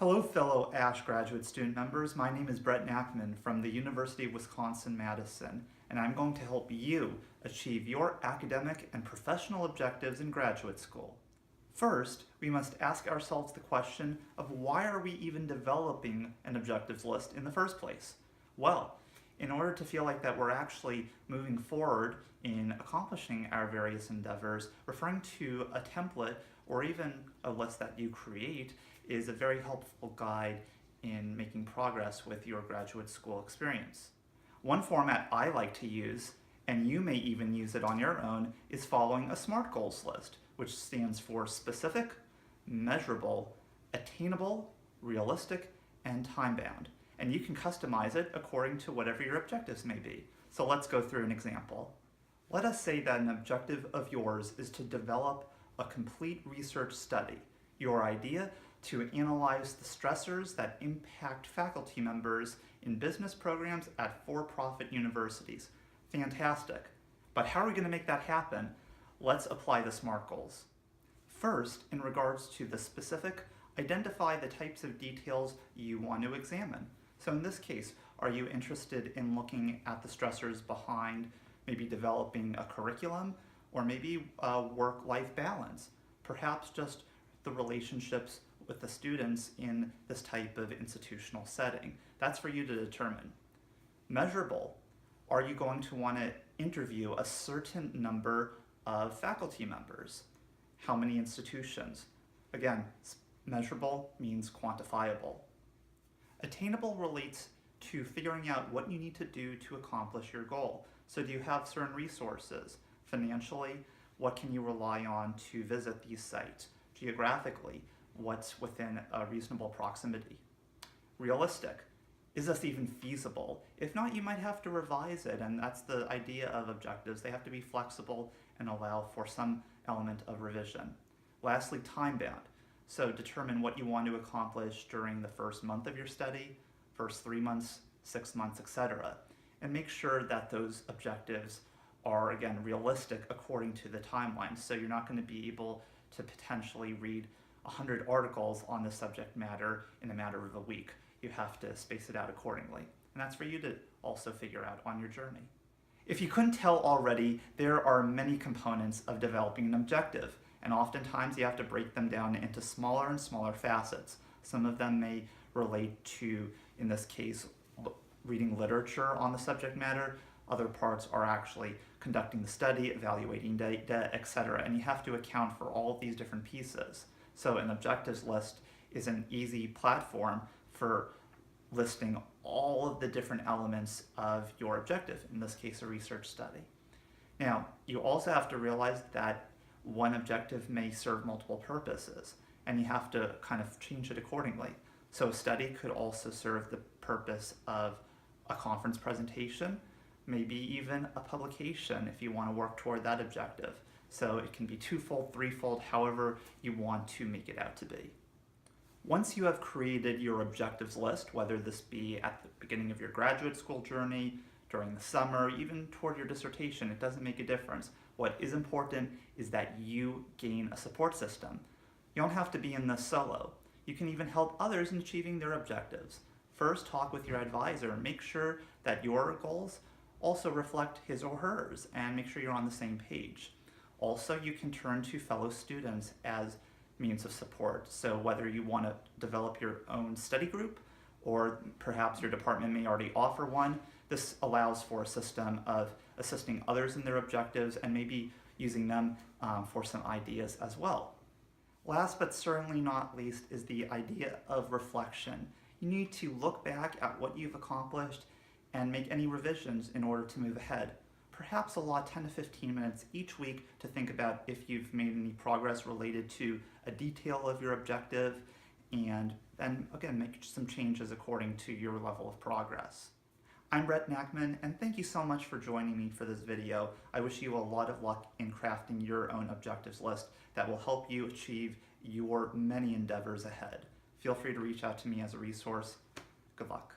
Hello fellow ASH graduate student members, my name is Brett Nachman from the University of Wisconsin-Madison, and I'm going to help you achieve your academic and professional objectives in graduate school. First, we must ask ourselves the question of why are we even developing an objectives list in the first place? Well, in order to feel like that we're actually moving forward in accomplishing our various endeavors, referring to a template or even a list that you create is a very helpful guide in making progress with your graduate school experience. One format I like to use, and you may even use it on your own, is following a SMART goals list, which stands for specific, measurable, attainable, realistic, and time-bound. And you can customize it according to whatever your objectives may be. So let's go through an example. Let us say that an objective of yours is to develop a complete research study. Your idea to analyze the stressors that impact faculty members in business programs at for-profit universities. Fantastic. But how are we going to make that happen? Let's apply the SMART goals. First, in regards to the specific, identify the types of details you want to examine. So in this case, are you interested in looking at the stressors behind maybe developing a curriculum or maybe a work-life balance? Perhaps just the relationships with the students in this type of institutional setting. That's for you to determine. Measurable. Are you going to want to interview a certain number of faculty members? How many institutions? Again, measurable means quantifiable. Attainable relates to figuring out what you need to do to accomplish your goal. So do you have certain resources? Financially, what can you rely on to visit these sites? Geographically, what's within a reasonable proximity? Realistic. Is this even feasible? If not, you might have to revise it, and that's the idea of objectives. They have to be flexible and allow for some element of revision. Lastly, time-bound. So determine what you want to accomplish during the first month of your study, first 3 months, 6 months, etc. And make sure that those objectives are, again, realistic according to the timeline. So you're not going to be able to potentially read 100 articles on the subject matter in a matter of a week. You have to space it out accordingly. And that's for you to also figure out on your journey. If you couldn't tell already, there are many components of developing an objective, and oftentimes you have to break them down into smaller and smaller facets. Some of them may relate to, in this case, reading literature on the subject matter. Other parts are actually conducting the study, evaluating data, etc. And you have to account for all of these different pieces. So an objectives list is an easy platform for listing all of the different elements of your objective, in this case a research study. Now, you also have to realize that one objective may serve multiple purposes, and you have to kind of change it accordingly. So a study could also serve the purpose of a conference presentation, maybe even a publication if you want to work toward that objective. So it can be twofold, threefold, however you want to make it out to be. Once you have created your objectives list, whether this be at the beginning of your graduate school journey, during the summer, even toward your dissertation, it doesn't make a difference. What is important is that you gain a support system. You don't have to be in this solo. You can even help others in achieving their objectives. First, talk with your advisor and make sure that your goals also reflect his or hers, and make sure you're on the same page. Also, you can turn to fellow students as means of support. So whether you want to develop your own study group, or perhaps your department may already offer one, this allows for a system of assisting others in their objectives and maybe using them for some ideas as well. Last but certainly not least is the idea of reflection. You need to look back at what you've accomplished and make any revisions in order to move ahead. Perhaps allot 10 to 15 minutes each week to think about if you've made any progress related to a detail of your objective, and then again make some changes according to your level of progress. I'm Brett Nachman, and thank you so much for joining me for this video. I wish you a lot of luck in crafting your own objectives list that will help you achieve your many endeavors ahead. Feel free to reach out to me as a resource. Good luck.